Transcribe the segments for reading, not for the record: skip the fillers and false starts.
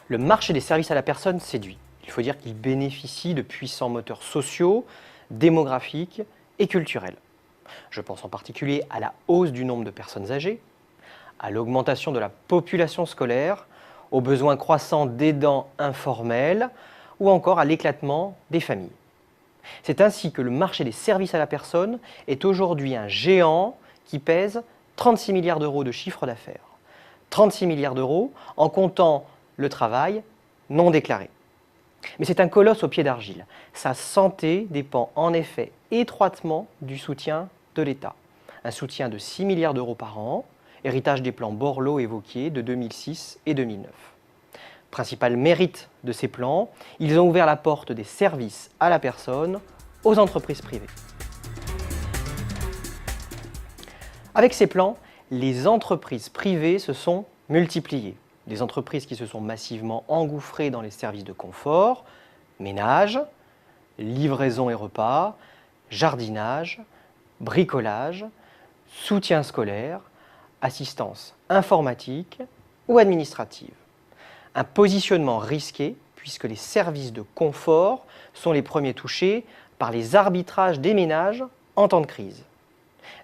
Le marché des services à la personne séduit. Il faut dire qu'il bénéficie de puissants moteurs sociaux, démographiques et culturels. Je pense en particulier à la hausse du nombre de personnes âgées, à l'augmentation de la population scolaire, aux besoins croissants d'aidants informels ou encore à l'éclatement des familles. C'est ainsi que le marché des services à la personne est aujourd'hui un géant qui pèse 36 milliards d'euros de chiffre d'affaires. 36 milliards d'euros en comptant le travail non déclaré. Mais c'est un colosse au pied d'argile. Sa santé dépend en effet étroitement du soutien de l'État. Un soutien de 6 milliards d'euros par an, héritage des plans Borloo évoqués de 2006 et 2009. Principal mérite de ces plans, ils ont ouvert la porte des services à la personne aux entreprises privées. Avec ces plans, les entreprises privées se sont multipliées. Des entreprises qui se sont massivement engouffrées dans les services de confort, ménage, livraison et repas, jardinage, bricolage, soutien scolaire, assistance informatique ou administrative. Un positionnement risqué puisque les services de confort sont les premiers touchés par les arbitrages des ménages en temps de crise.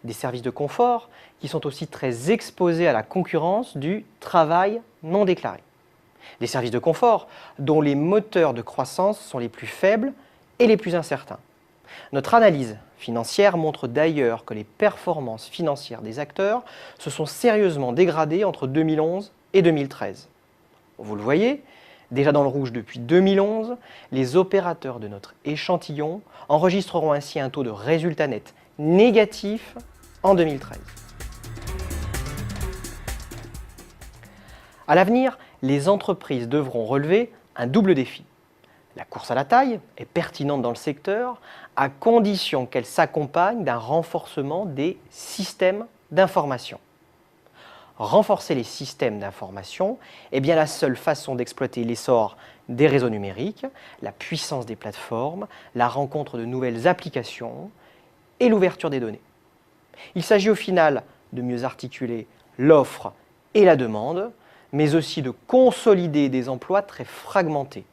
Des services de confort qui sont aussi très exposés à la concurrence du travail non déclaré. Des services de confort dont les moteurs de croissance sont les plus faibles et les plus incertains. Notre analyse financière montre d'ailleurs que les performances financières des acteurs se sont sérieusement dégradées entre 2011 et 2013. Vous le voyez, déjà dans le rouge depuis 2011, les opérateurs de notre échantillon enregistreront ainsi un taux de résultat net négatif en 2013. À l'avenir, les entreprises devront relever un double défi. La course à la taille est pertinente dans le secteur à condition qu'elle s'accompagne d'un renforcement des systèmes d'information. Renforcer les systèmes d'information est bien la seule façon d'exploiter l'essor des réseaux numériques, la puissance des plateformes, la rencontre de nouvelles applications et l'ouverture des données. Il s'agit au final de mieux articuler l'offre et la demande, mais aussi de consolider des emplois très fragmentés.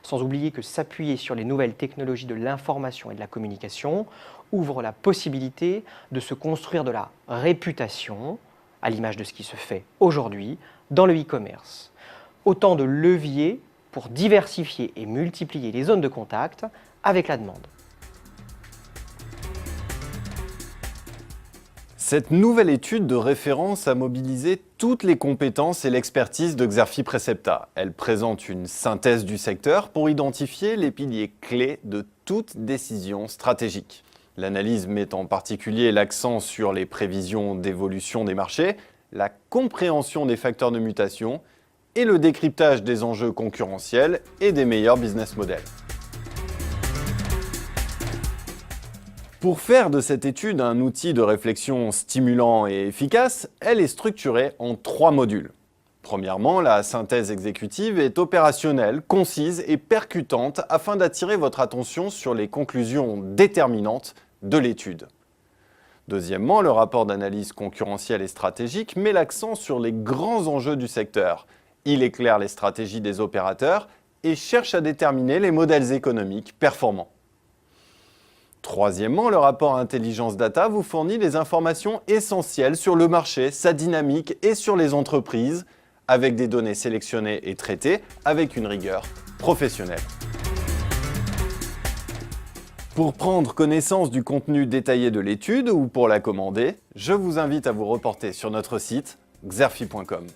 Sans oublier que s'appuyer sur les nouvelles technologies de l'information et de la communication ouvre la possibilité de se construire de la réputation, à l'image de ce qui se fait aujourd'hui dans le e-commerce. Autant de leviers pour diversifier et multiplier les zones de contact avec la demande. Cette nouvelle étude de référence a mobilisé toutes les compétences et l'expertise de Xerfi Precepta. Elle présente une synthèse du secteur pour identifier les piliers clés de toute décision stratégique. L'analyse met en particulier l'accent sur les prévisions d'évolution des marchés, la compréhension des facteurs de mutation et le décryptage des enjeux concurrentiels et des meilleurs business models. Pour faire de cette étude un outil de réflexion stimulant et efficace, elle est structurée en 3 modules. Premièrement, la synthèse exécutive est opérationnelle, concise et percutante afin d'attirer votre attention sur les conclusions déterminantes de l'étude. Deuxièmement, le rapport d'analyse concurrentielle et stratégique met l'accent sur les grands enjeux du secteur. Il éclaire les stratégies des opérateurs et cherche à déterminer les modèles économiques performants. Troisièmement, le rapport Intelligence Data vous fournit des informations essentielles sur le marché, sa dynamique et sur les entreprises, avec des données sélectionnées et traitées avec une rigueur professionnelle. Pour prendre connaissance du contenu détaillé de l'étude ou pour la commander, je vous invite à vous reporter sur notre site xerfi.com.